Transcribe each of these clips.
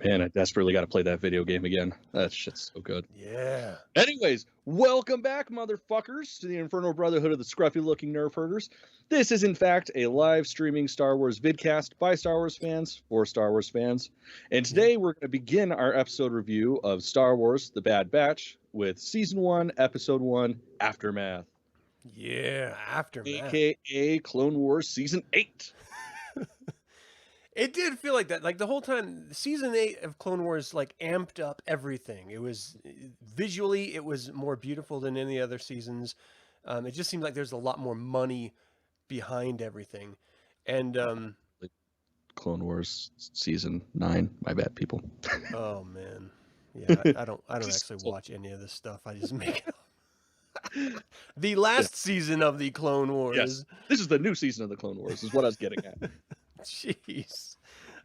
Man, I desperately got to play that video game again. That shit's so good. Yeah. Anyways, welcome back, motherfuckers, to the Infernal Brotherhood of the Scruffy Looking Nerf Herders. This is, in fact, a live streaming Star Wars vidcast by Star Wars fans for Star Wars fans. And today we're going to begin our episode review of Star Wars The Bad Batch with Season 1, Episode 1, Aftermath. Yeah, Aftermath. AKA Clone Wars Season 8. It did feel like that. Like the whole time, season 8 of Clone Wars like amped up everything. It was visually, it was more beautiful than any other seasons. It just seemed like there's a lot more money behind everything. And Clone Wars Season 9. My bad, people. oh man, yeah, I don't actually watch any of this stuff. I just make it up. The last season of the Clone Wars. Yes, this is the new season of the Clone Wars. Is what I was getting at. Jeez.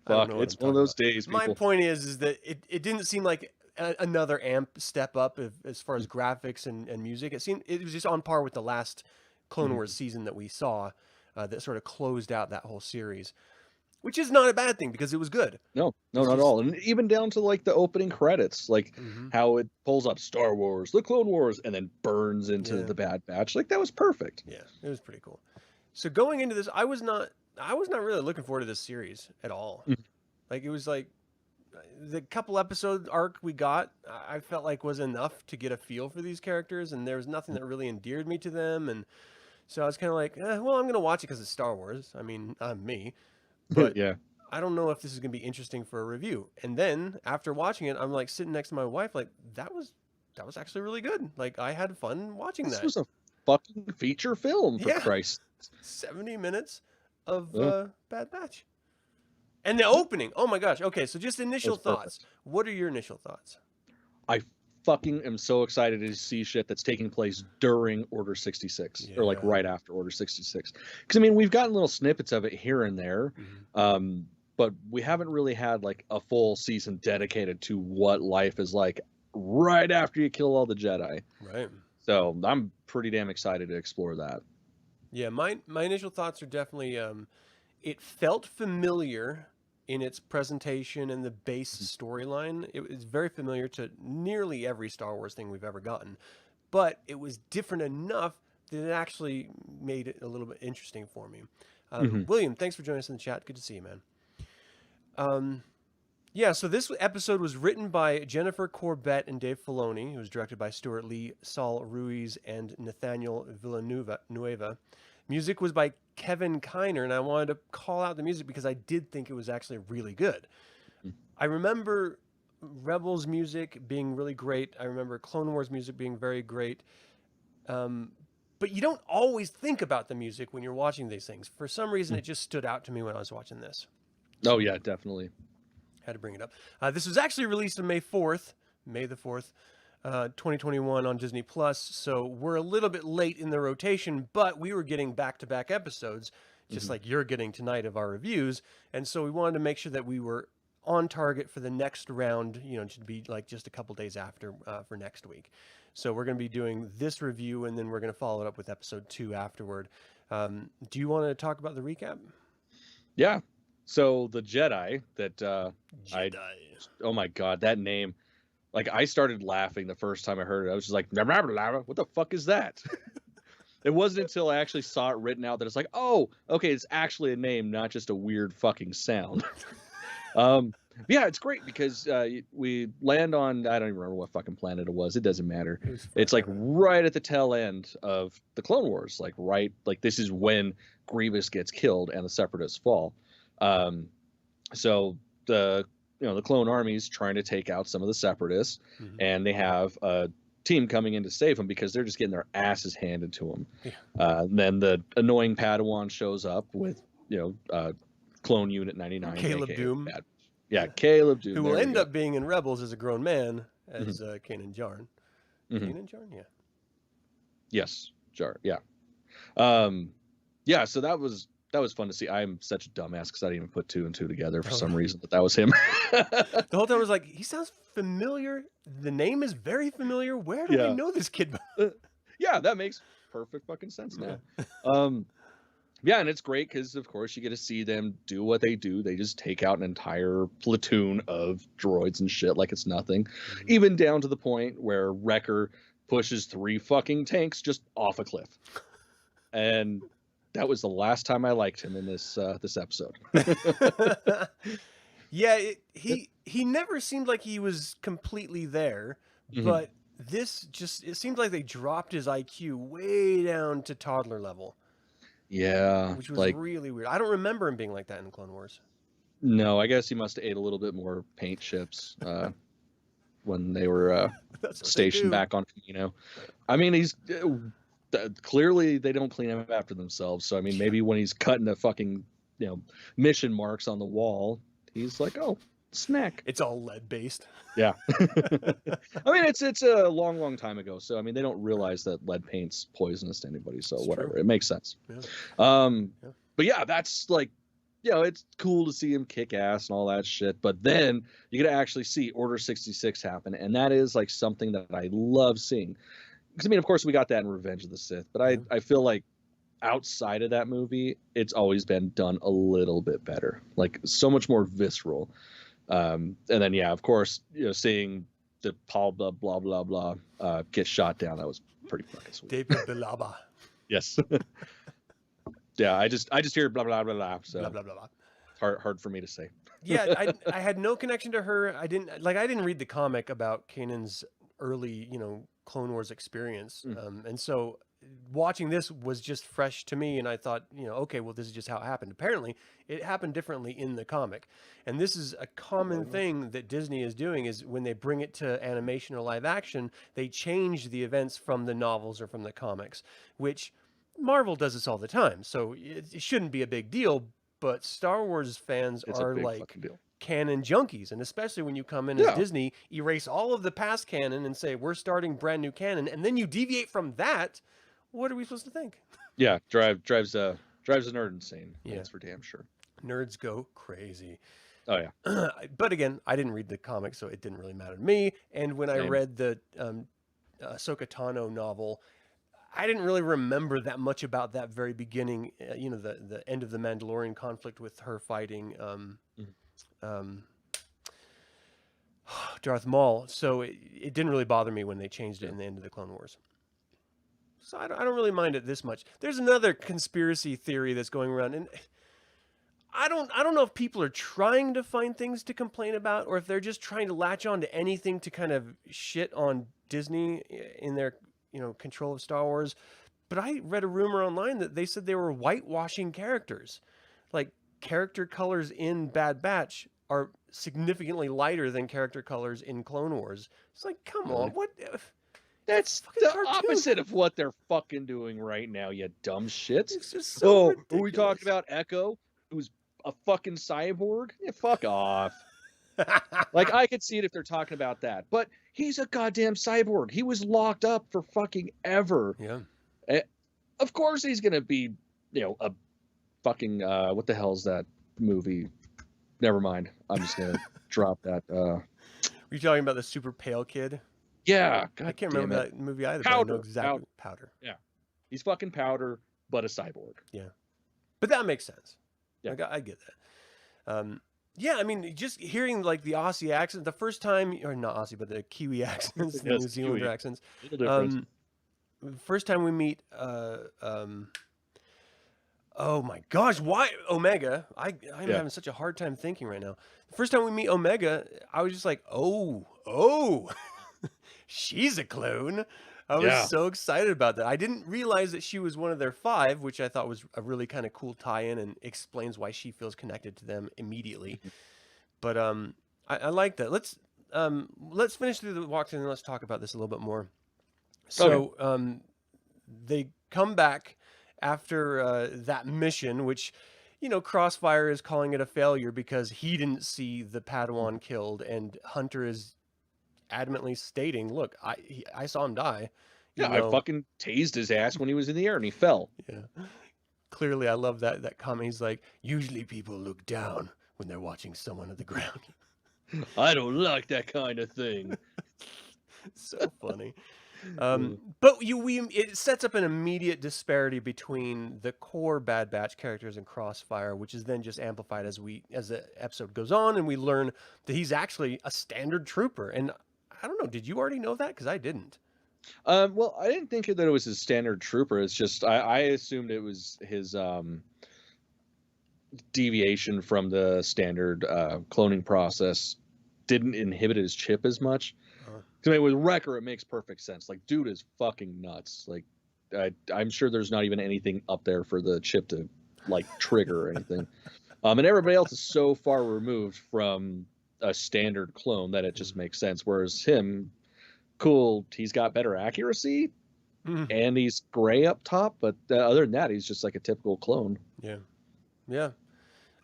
Fuck, it's one of those days, people. My point is that it didn't seem like another amp step up as far as graphics and music. It was just on par with the last Clone Wars season that we saw that sort of closed out that whole series, which is not a bad thing because it was good. No, not at all. And even down to like the opening credits, like how it pulls up Star Wars, the Clone Wars, and then burns into the Bad Batch. Like that was perfect. Yeah, it was pretty cool. So going into this, I was not really looking forward to this series at all. Like it was like the couple episode arc we got, I felt like was enough to get a feel for these characters, and there was nothing that really endeared me to them. And so I was kind of like, well, I'm gonna watch it because it's Star Wars. I mean, I'm me, but yeah, I don't know if this is gonna be interesting for a review. And then after watching it, I'm like sitting next to my wife, like that was actually really good. Like I had fun watching that. This was a fucking feature film for Christ. 70 minutes of Bad Batch. And the opening, oh my gosh. Okay, so just initial thoughts. What are your initial thoughts? I fucking am so excited to see shit that's taking place during Order 66 or like right after Order 66. Because I mean, we've gotten little snippets of it here and there, but we haven't really had like a full season dedicated to what life is like right after you kill all the Jedi. Right. So I'm pretty damn excited to explore that. Yeah, my initial thoughts are definitely it felt familiar in its presentation and the base storyline. It was very familiar to nearly every Star Wars thing we've ever gotten, but it was different enough that it actually made it a little bit interesting for me. William, thanks for joining us in the chat. Good to see you, man. Yeah, so this episode was written by Jennifer Corbett and Dave Filoni. It was directed by Stuart Lee, Saul Ruiz, and Nathaniel Villanueva. Music was by Kevin Kiner, and I wanted to call out the music because I did think it was actually really good. I remember Rebels music being really great. I remember Clone Wars music being very great. But you don't always think about the music when you're watching these things. For some reason, it just stood out to me when I was watching this. Oh, yeah, definitely. Had to bring it up. This was actually released on May the 4th, 2021 on Disney Plus. So we're a little bit late in the rotation, but we were getting back-to-back episodes, just like you're getting tonight of our reviews. And so we wanted to make sure that we were on target for the next round, to be like just a couple days after for next week. So we're going to be doing this review, and then we're going to follow it up with episode 2 afterward. Do you want to talk about the recap? Yeah. So the Jedi that oh my God, that name, like I started laughing the first time I heard it. I was just like, what the fuck is that? It wasn't until I actually saw it written out that it's like, oh, okay, it's actually a name, not just a weird fucking sound. Yeah, it's great because we land on, I don't even remember what fucking planet it was. It doesn't matter. It's like right at the tail end of the Clone Wars, like this is when Grievous gets killed and the Separatists fall. So the clone army's trying to take out some of the Separatists, and they have a team coming in to save them because they're just getting their asses handed to them. Then the annoying Padawan shows up with Clone Unit 99, Caleb Doom. Caleb Doom, who will end up being in Rebels as a grown man as Kanan Jarn. Kanan Jarn, yeah. Yes, Jar, yeah. So that was fun to see. I'm such a dumbass because I didn't even put 2 and 2 together for some reason that was him. The whole time I was like, he sounds familiar. The name is very familiar. Where do I know this kid? Yeah, that makes perfect fucking sense now. Yeah, and it's great because, of course, you get to see them do what they do. They just take out an entire platoon of droids and shit like it's nothing. Mhm. Even down to the point where Wrecker pushes 3 fucking tanks just off a cliff. And that was the last time I liked him in this episode. Yeah, he never seemed like he was completely there, but this just, it seemed like they dropped his IQ way down to toddler level. Yeah, Which was like, really weird. I don't remember him being like that in Clone Wars. no, I guess he must have ate a little bit more paint chips when they were stationed back on Kamino. I mean, he's clearly they don't clean up after themselves. So I mean, maybe when he's cutting the fucking mission marks on the wall, he's like, oh, snack. It's all lead based. Yeah. I mean, it's a long time ago. So I mean, they don't realize that lead paint's poisonous to anybody. So whatever, it makes sense. Yeah. But yeah, that's like, it's cool to see him kick ass and all that shit. But then you get to actually see Order 66 happen, and that is like something that I love seeing. Because I mean, of course, we got that in Revenge of the Sith, but I feel like outside of that movie, it's always been done a little bit better, like so much more visceral. And then of course, seeing the Paul blah blah blah blah get shot down, that was pretty fucking sweet. David Bilaba. Yes. Yeah, I just hear blah blah blah blah. So blah blah blah. It's hard for me to say. Yeah, I had no connection to her. I didn't read the comic about Kanan's early, Clone Wars experience, and so watching this was just fresh to me, and I thought, okay, well, this is just how it happened. Apparently, it happened differently in the comic, and this is a common thing that Disney is doing, is when they bring it to animation or live action, they change the events from the novels or from the comics, which Marvel does this all the time, so it shouldn't be a big deal, but Star Wars fans are like canon junkies, and especially when you come in as Disney, erase all of the past canon and say, we're starting brand new canon, and then you deviate from that. What are we supposed to think? Yeah, drives a nerd insane. Yeah. That's for damn sure. Nerds go crazy. Oh yeah. But again, I didn't read the comic, so it didn't really matter to me. And when I read the Ahsoka Tano novel, I didn't really remember that much about that very beginning. The end of the Mandalorian conflict with her fighting Darth Maul. So it didn't really bother me when they changed it in the end of the Clone Wars. So I don't really mind it this much. There's another conspiracy theory that's going around, and I don't know if people are trying to find things to complain about, or if they're just trying to latch on to anything to kind of shit on Disney in their control of Star Wars. But I read a rumor online that they said they were whitewashing characters, like character colors in Bad Batch are significantly lighter than character colors in Clone Wars. It's like, come on, what? That's the opposite of what they're fucking doing right now, you dumb shits. It's just so ridiculous. Are we talking about Echo, who's a fucking cyborg? Yeah, fuck off. Like, I could see it if they're talking about that, but he's a goddamn cyborg. He was locked up for fucking ever. Yeah. Of course he's gonna be, a fucking what the hell's that movie? Never mind. I'm just gonna drop that. Were you talking about the super pale kid? Yeah, God, I can't remember that movie either. Powder, but I know exactly Powder. Yeah, he's fucking Powder, but a cyborg. Yeah, but that makes sense. Yeah, I get that. Yeah, I mean, just hearing like the Aussie accent the first time, or not Aussie, but the Kiwi accents, the New Zealander accents. First time we meet, oh my gosh, why Omega? I'm having such a hard time thinking right now. The first time we meet Omega, I was just like, oh. She's a clone. I was so excited about that. I didn't realize that she was one of their 5, which I thought was a really kind of cool tie-in and explains why she feels connected to them immediately. But I like that. Let's finish through the walkthrough and let's talk about this a little bit more. So they come back after that mission, which Crossfire is calling it a failure because he didn't see the Padawan killed, and Hunter is adamantly stating, look, I saw him die. I fucking tased his ass when he was in the air and he fell. Yeah. Clearly, I love that comment. He's like, usually people look down when they're watching someone at the ground. I don't like that kind of thing. So funny. But it sets up an immediate disparity between the core Bad Batch characters and Crossfire, which is then just amplified as the episode goes on, and we learn that he's actually a standard trooper. And I don't know, did you already know that? Because I didn't. Well, I didn't think that it was his standard trooper. It's just I assumed it was his deviation from the standard cloning process didn't inhibit his chip as much. I mean, with Wrecker, it makes perfect sense. Like, dude is fucking nuts. Like, I'm sure there's not even anything up there for the chip to like trigger or anything. And everybody else is so far removed from a standard clone that it just makes sense. Whereas him, cool, he's got better accuracy and he's gray up top, but other than that, he's just like a typical clone. Yeah.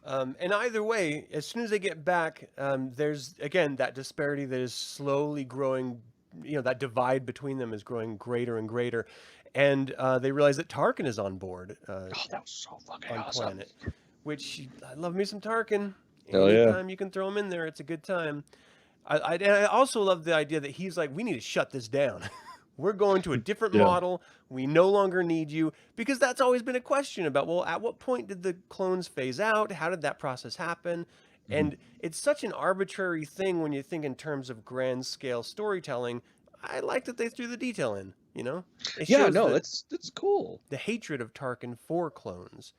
And either way, as soon as they get back, there's, again, that disparity that is slowly growing. That divide between them is growing greater and greater. And they realize that Tarkin is on board. That was so fucking on awesome. planet. Which, I love me some Tarkin. Hell Anytime you can throw him in there, it's a good time. I also love the idea that he's like, we need to shut this down. We're going to a different model. We no longer need you, because that's always been a question about, well, at what point did the clones phase out? How did that process happen? And it's such an arbitrary thing when you think in terms of grand scale storytelling. I like that they threw the detail in, that's cool. The hatred of Tarkin for clones,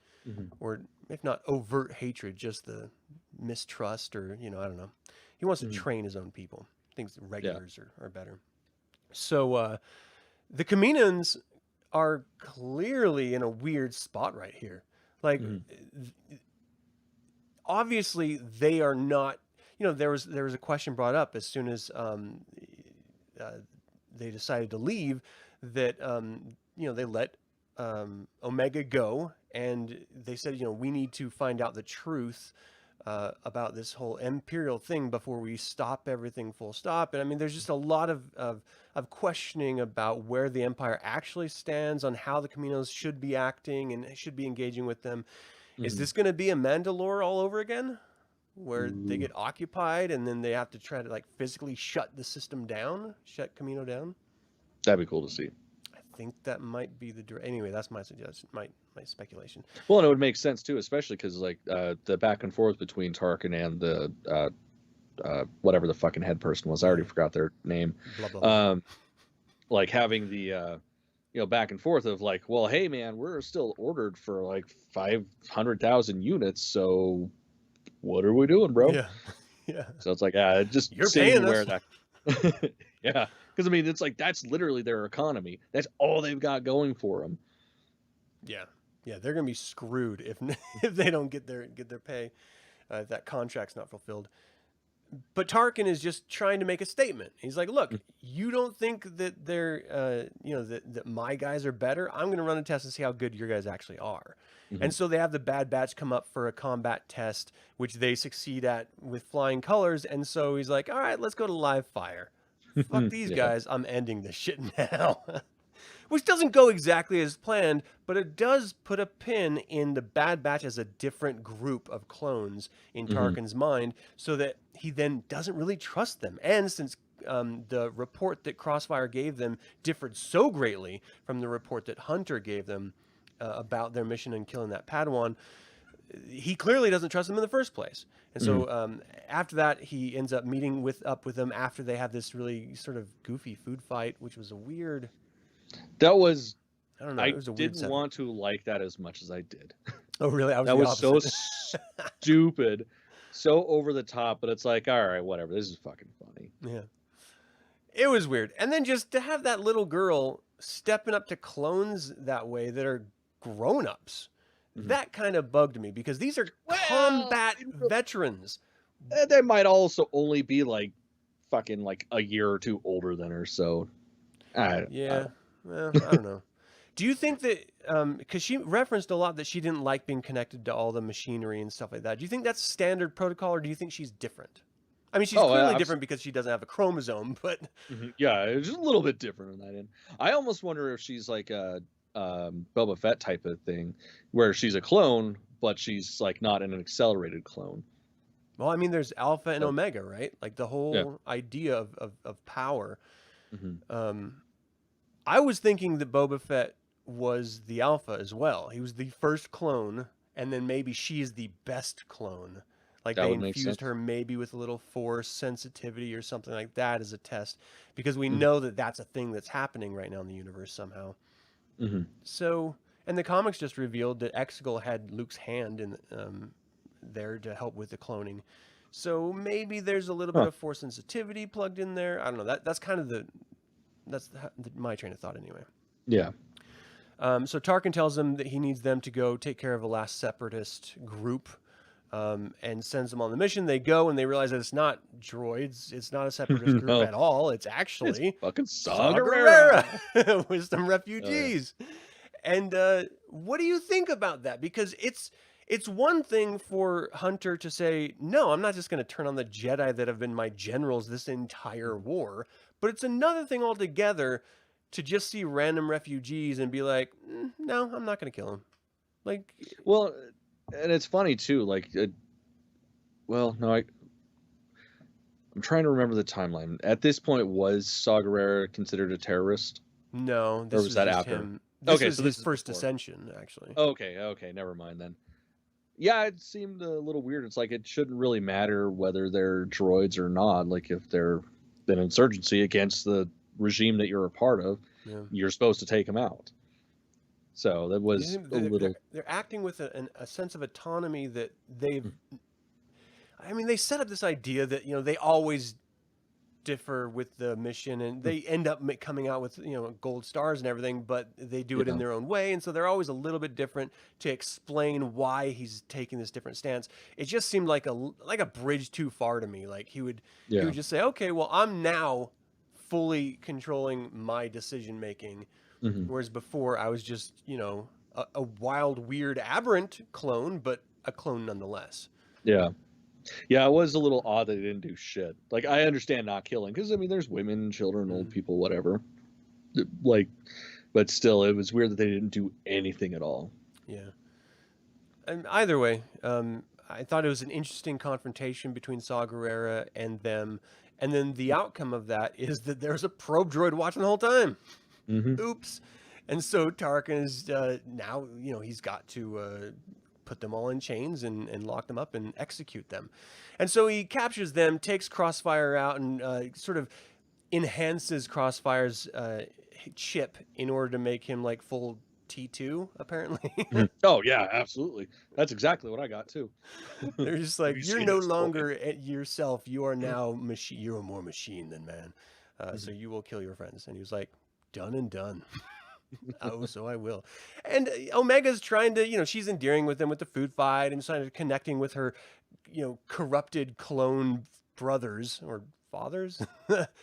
or if not overt hatred, just the mistrust, or, I don't know. He wants to train his own people. Thinks regulars are better. So the Kaminans are clearly in a weird spot right here. Like, obviously they are not, there was a question brought up as soon as they decided to leave, that, they let Omega go, and they said, we need to find out the truth about this whole Imperial thing before we stop everything full stop. And I mean, there's just a lot of questioning about where the Empire actually stands, on how the Caminos should be acting and should be engaging with them. Is this going to be a Mandalore all over again, where they get occupied and then they have to try to like physically shut the system down, shut Camino down? That'd be cool to see. I think that might be anyway, that's my suggestion, my speculation. Well, and it would make sense too, especially because like the back and forth between Tarkin and the whatever the fucking head person was, I already forgot their name. Blah, blah, blah. Like having the back and forth of like, well, hey man, we're still ordered for like 500,000 units, so what are we doing, bro? Yeah. So it's like, just you're seeing paying where us. that. Yeah, because I mean, it's like that's literally their economy. That's all they've got going for them. Yeah, they're gonna be screwed if they don't get their pay, if that contract's not fulfilled. But Tarkin is just trying to make a statement. He's like, look, you don't think that they're, that my guys are better? I'm going to run a test and see how good your guys actually are. And so they have the Bad Batch come up for a combat test, which they succeed at with flying colors. And so he's like, all right, let's go to live fire. Fuck these guys. I'm ending this shit now. Which doesn't go exactly as planned, but it does put a pin in the Bad Batch as a different group of clones in Tarkin's mind, so that he then doesn't really trust them. And since the report that Crossfire gave them differed so greatly from the report that Hunter gave them about their mission in killing that Padawan, he clearly doesn't trust them in the first place. And so after that, he ends up meeting up with them after they have this really sort of goofy food fight, which was a weird... That was, I don't know. I it was a weird didn't want to like that as much as I did. Oh, really? That was so stupid, so over the top. But it's like, all right, whatever. This is fucking funny. Yeah, it was weird. And then just to have that little girl stepping up to clones that way that are grown-ups, that kind of bugged me, because these are combat veterans. They might also only be like fucking like a year or two older than her. So, well, I don't know. Do you think that, because she referenced a lot that she didn't like being connected to all the machinery and stuff like that. Do you think that's standard protocol, or do you think she's different? I mean, she's clearly different because she doesn't have a chromosome, but... Yeah, it's just a little bit different on that end. I almost wonder if she's like a Boba Fett type of thing, where she's a clone, but she's like not an accelerated clone. Well, I mean, there's Alpha and Omega, right? Like the whole idea of power. I was thinking that Boba Fett was the alpha as well. He was the first clone, and then maybe she's the best clone. Like That they would make infused sense. her maybe with a little force sensitivity or something like that as a test, because we Mhm. know that that's a thing that's happening right now in the universe somehow. Mhm. So, and the comics just revealed that Exegol had Luke's hand in there to help with the cloning. So maybe there's a little bit Huh. of force sensitivity plugged in there. I don't know. That's kind of my train of thought anyway. Yeah. So Tarkin tells them that he needs them to go take care of a last separatist group, and sends them on the mission. They go and they realize that it's not droids. It's not a separatist group No, at all. It's it's actually fucking Saw Saw Gerrera. Gerrera with some Oh, yeah. refugees. And what do you think about that? Because it's one thing for Hunter to say, no, I'm not just going to turn on the Jedi that have been my generals this entire war. But it's another thing altogether to just see random refugees and be like, no, I'm not going to kill him. Like, Well, and it's funny too. Like, well, no, I'm trying to remember the timeline. At this point, was Saw Gerrera considered a terrorist, no, or this was was that just after? him. This Okay, was so his this is first before. ascension, actually. Okay, never mind then. Yeah, it seemed a little weird. It's like it shouldn't really matter whether they're droids or not. Like if they're an insurgency against the regime that you're a part of, Yeah. you're supposed to take them out. So that was a little. They're acting with a sense of autonomy that they've. I mean, they set up this idea that they always differ with the mission, and they end up coming out with gold stars and everything, but they do it in Yeah. their own way, and so they're always a little bit different to explain why he's taking this different stance. It just seemed like a bridge too far to me. Like he would just say, okay, well, I'm now fully controlling my decision making. Mhm. Whereas before, I was just, a wild, weird, aberrant clone, but a clone nonetheless. Yeah. Yeah, it was a little odd that they didn't do shit. Like, I understand not killing, because, I mean, there's women, children, old people, whatever. Like, but still, it was weird that they didn't do anything at all. Yeah. And either way, I thought it was an interesting confrontation between Saw Gerrera and them. And then the outcome of that is that there's a probe droid watching the whole time. Mm-hmm. Oops. And so Tarkin is now, he's got to put them all in chains and lock them up and execute them. And so he captures them, takes Crossfire out, and sort of enhances Crossfire's chip in order to make him like full T2, apparently. Oh, yeah, absolutely. That's exactly what I got, too. They're just like, you're no longer yourself. You are now machine. You're more machine than man. So you will kill your friends. And he was like, done and done. Oh, so I will. And Omega's trying to, she's endearing with them with the food fight and trying to connecting with her, corrupted clone brothers or fathers.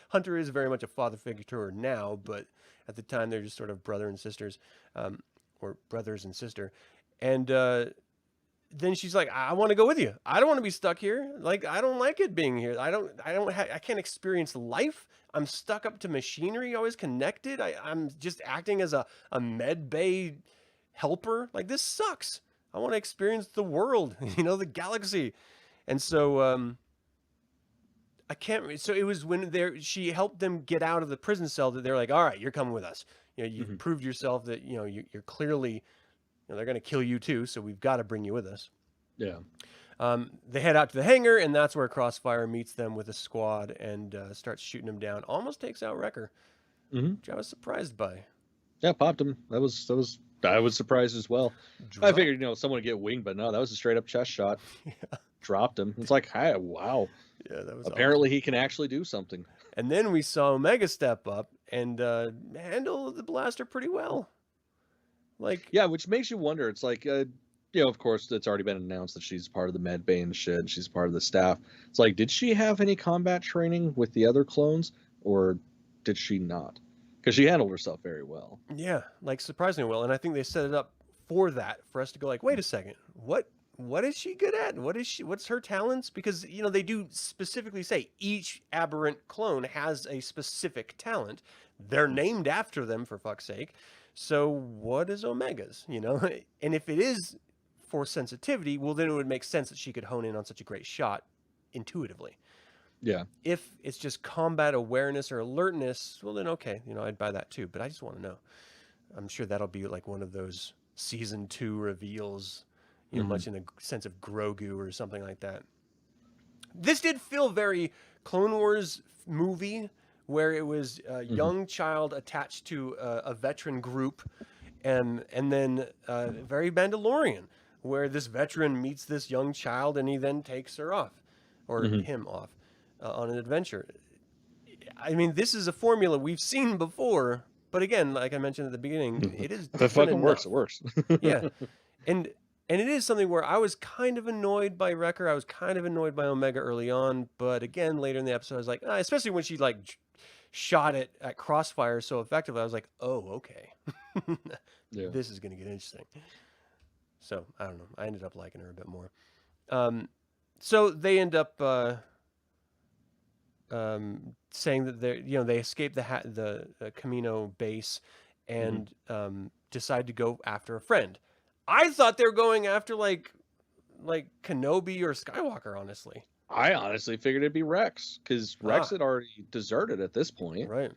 Hunter is very much a father figure to her now, but at the time they're just sort of brother and sisters, or brothers and sister. And then she's like, I want to go with you. I don't want to be stuck here. Like, I don't like it being here. I can't experience life. I'm stuck up to machinery, always connected. I'm just acting as a med bay helper. Like, this sucks. I want to experience the world, the galaxy. And so, I can't. So it was when she helped them get out of the prison cell that they're like, all right, you're coming with us. You've proved yourself that, you're clearly, they're going to kill you too. So we've got to bring you with us. Yeah. They head out to the hangar, and that's where Crossfire meets them with a squad and starts shooting them down. Almost takes out Wrecker, which I was surprised by. Yeah, popped him. I was surprised as well. I figured, someone would get winged, but no, that was a straight up chest shot. Yeah. Dropped him. It's like, hi, wow. Yeah, that was apparently awesome. He can actually do something. And then we saw Omega step up and handle the blaster pretty well. Like, yeah, which makes you wonder. It's like, of course, it's already been announced that she's part of the med bay and shit. She's part of the staff. It's like, did she have any combat training with the other clones, or did she not? Because she handled herself very well. Yeah, like surprisingly well. And I think they set it up for that, for us to go like, wait a second, what is she good at? What's her talents? Because, they do specifically say each aberrant clone has a specific talent. They're named after them, for fuck's sake. So what is Omega's, And if it is force sensitivity, well, then it would make sense that she could hone in on such a great shot intuitively. Yeah. If it's just combat awareness or alertness, well then okay, I'd buy that too. But I just want to know. I'm sure that'll be like one of those season 2 reveals, much in the sense of Grogu or something like that. This did feel very Clone Wars movie, where it was a young child attached to a veteran group, and then very Mandalorian, where this veteran meets this young child and he then takes her off, or him off, on an adventure. I mean, this is a formula we've seen before, but again, like I mentioned at the beginning, it is if it fucking works, it works. Yeah, and it is something where I was kind of annoyed by Wrecker. I was kind of annoyed by Omega early on, but again, later in the episode, I was like, especially when she like shot it at Crossfire so effectively, I was like, oh, okay, this is gonna get interesting. So I don't know. I ended up liking her a bit more. So they end up saying that they escape the Camino base and decide to go after a friend. I thought they were going after like Kenobi or Skywalker, honestly. I honestly figured it'd be Rex, because Rex had already deserted at this point. Right.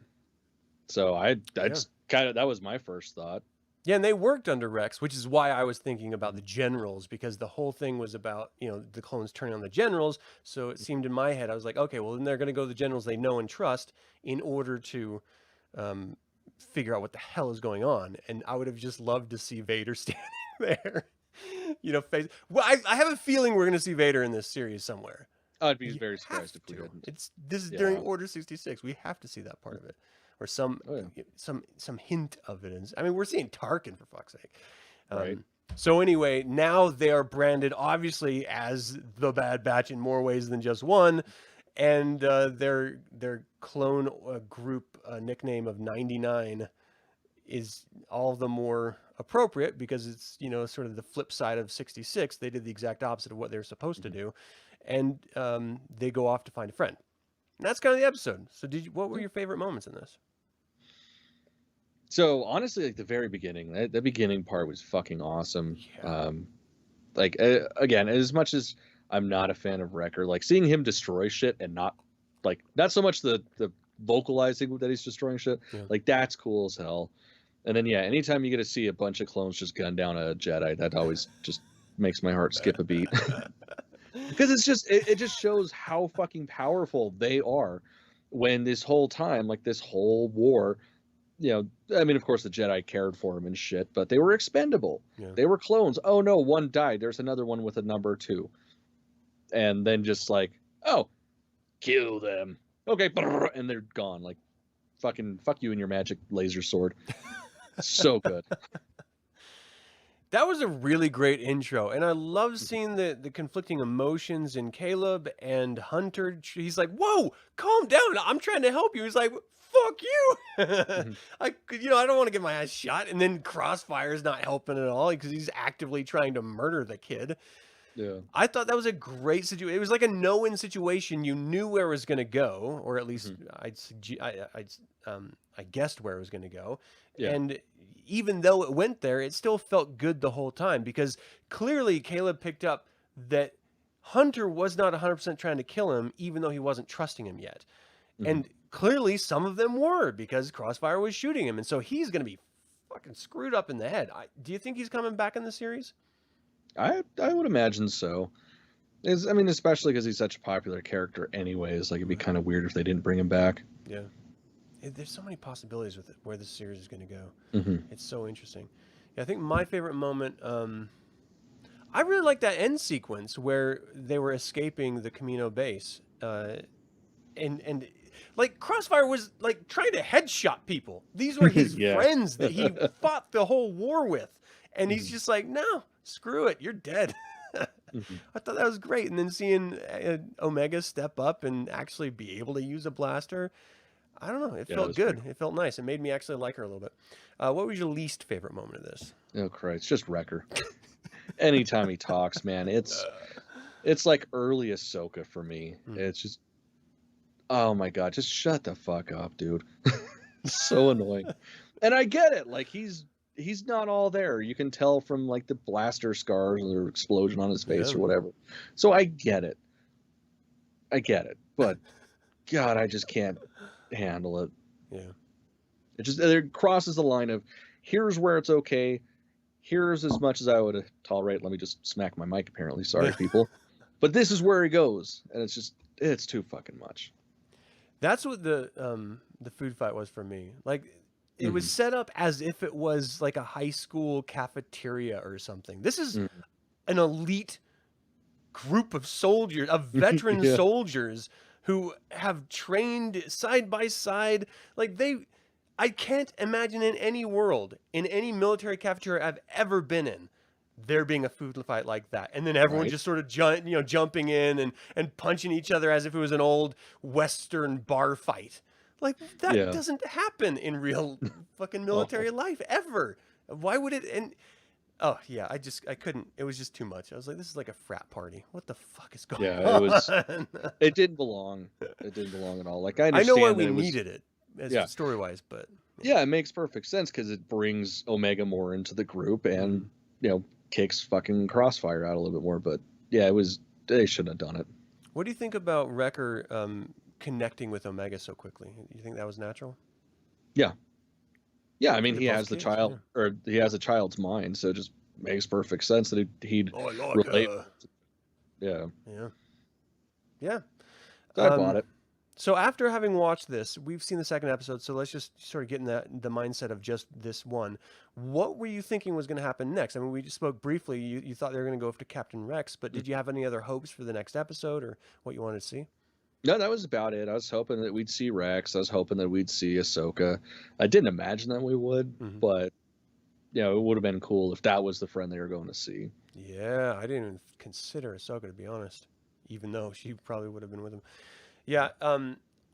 So I just kind of, that was my first thought. Yeah, and they worked under Rex, which is why I was thinking about the generals, because the whole thing was about, the clones turning on the generals. So it seemed in my head, I was like, okay, well, then they're going to go to the generals they know and trust in order to figure out what the hell is going on. And I would have just loved to see Vader standing there, face. Well, I have a feeling we're going to see Vader in this series somewhere. I'd be very surprised if we didn't. This is during Order 66. We have to see that part of it. Or some hint of it. I mean, we're seeing Tarkin, for fuck's sake. Right. So anyway, now they are branded obviously as the Bad Batch in more ways than just one, and their clone group nickname of 99 is all the more appropriate because it's sort of the flip side of 66. They did the exact opposite of what they were supposed to do, and they go off to find a friend. And that's kind of the episode. So what were your favorite moments in this? So honestly, like the very beginning, that beginning part was fucking awesome. Yeah. Again, as much as I'm not a fan of Wrecker, like seeing him destroy shit and not so much the vocalizing that he's destroying shit, like that's cool as hell. And then anytime you get to see a bunch of clones just gun down a Jedi, that always just makes my heart skip a beat. Because it's just it just shows how fucking powerful they are when this whole time, like this whole war, I mean, of course the Jedi cared for him and shit, but they were expendable. Yeah. They were clones. Oh no, one died. There's another one with a number 2. And then just like, oh, kill them. Okay, and they're gone. Like, fucking fuck you and your magic laser sword. So good. That was a really great intro, and I love seeing the conflicting emotions in Caleb and Hunter. He's like, "Whoa, calm down! I'm trying to help you." He's like, "Fuck you!" I don't want to get my ass shot. And then Crossfire's not helping at all because he's actively trying to murder the kid. Yeah, I thought that was a great situation. It was like a no-win situation. You knew where it was going to go, or at least I guessed where it was going to go. Yeah. And even though it went there, it still felt good the whole time because clearly Caleb picked up that Hunter was not 100% trying to kill him, even though he wasn't trusting him yet. And clearly some of them were because Crossfire was shooting him. And so he's going to be fucking screwed up in the head. Do you think he's coming back in the series? I would imagine so. I mean, especially because he's such a popular character anyways. Like, it'd be kind of weird if they didn't bring him back. Yeah. There's so many possibilities with it, where this series is going to go. It's so interesting. Yeah, I think my favorite moment, I really like that end sequence where they were escaping the Camino base. And like Crossfire was like trying to headshot people. These were his friends that he fought the whole war with. And he's just like, no, screw it. You're dead. I thought that was great. And then seeing Omega step up and actually be able to use a blaster. I don't know. It felt good. It felt nice. It made me actually like her a little bit. What was your least favorite moment of this? Oh, Christ. Just Wrecker. Anytime he talks, man, it's like early Ahsoka for me. It's just, oh my God, just shut the fuck up, dude. So annoying. And I get it. Like, he's not all there. You can tell from like the blaster scars or explosion on his face or whatever. So I get it. but God, I just can't handle it. Yeah. It crosses the line of here's where it's okay. Here's as much as I would tolerate. Let me just smack my mic, apparently. Sorry, people. But this is where it goes. And it's too fucking much. That's what the food fight was for me. Like, it was set up as if it was like a high school cafeteria or something. This is an elite group of soldiers, of veteran soldiers who have trained side by side. Like, I can't imagine in any world, in any military cafeteria I've ever been in, there being a food fight like that. And then everyone just sort of jumping in and punching each other as if it was an old Western bar fight. Like, that doesn't happen in real fucking military life ever. Why would it? And oh yeah, I couldn't. It was just too much. I was like, this is like a frat party. What the fuck is going on? It didn't belong. It didn't belong at all. Like, I know why we needed it. Story wise, but yeah, it makes perfect sense because it brings Omega more into the group and kicks fucking Crossfire out a little bit more. But yeah, they shouldn't have done it. What do you think about Wrecker connecting with Omega so quickly? You think that was natural? Yeah. I mean, he has the child, or he has a child's mind, so it just makes perfect sense that he'd relate. Yeah. So I bought it. So after having watched this, we've seen the second episode, so let's just sort of get in the mindset of just this one. What were you thinking was going to happen next? I mean, we just spoke briefly. You thought they were going to go after Captain Rex, but did you have any other hopes for the next episode or what you wanted to see? No, that was about it. I was hoping that we'd see Rex. I was hoping that we'd see Ahsoka. I didn't imagine that we would, but it would have been cool if that was the friend they were going to see. Yeah, I didn't even consider Ahsoka, to be honest, even though she probably would have been with him. Yeah,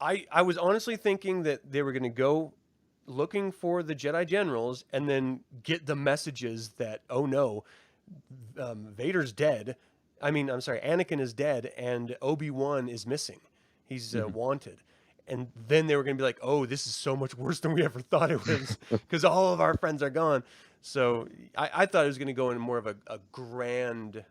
I was honestly thinking that they were going to go looking for the Jedi generals and then get the messages that, oh no, Vader's dead. Anakin is dead and Obi-Wan is missing. He's wanted. And then they were going to be like, oh, this is so much worse than we ever thought it was because all of our friends are gone. So I thought it was going to go in more of a grand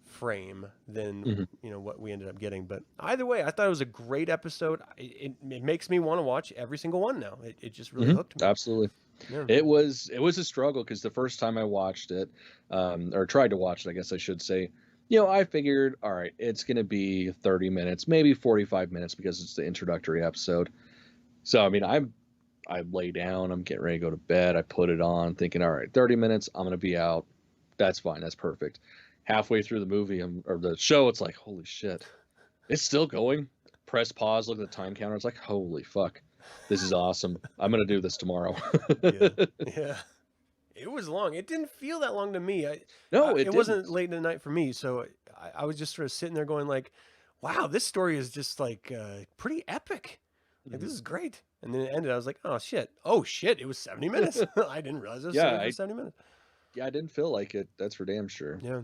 frame than what we ended up getting. But either way, I thought it was a great episode. It makes me want to watch every single one now. It just really hooked me. Absolutely. Yeah. It was a struggle because the first time I watched it, or tried to watch it, I guess I should say, I figured, all right, it's going to be 30 minutes, maybe 45 minutes because it's the introductory episode. So, I mean, I lay down, I'm getting ready to go to bed. I put it on thinking, all right, 30 minutes, I'm going to be out. That's fine. That's perfect. Halfway through the movie or the show, it's like, holy shit, it's still going. Press pause, look at the time counter. It's like, holy fuck, this is awesome. I'm going to do this tomorrow. Yeah. It was long. It didn't feel that long to me. It wasn't late in the night for me. So I was just sort of sitting there going like, wow, this story is just like pretty epic. Like, this is great. And then it ended. I was like, oh shit. It was 70 minutes. I didn't realize it was 70 minutes. Yeah, I didn't feel like it. That's for damn sure. Yeah.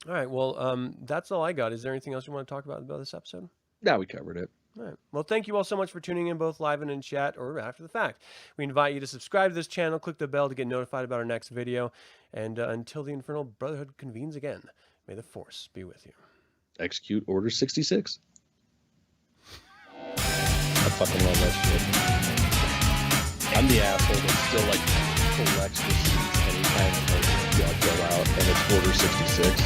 All right. Well, that's all I got. Is there anything else you want to talk about this episode? No, we covered it. All right. Well, thank you all so much for tuning in, both live and in chat or after the fact. We invite you to subscribe to this channel, click the bell to get notified about our next video. And until the Infernal Brotherhood convenes again, may the Force be with you. Execute Order 66. I fucking love that shit. I'm the asshole that still collects receipts anytime I go out and it's Order 66.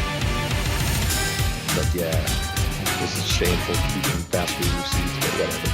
But yeah. This is shameful keeping fast food receipts, but whatever.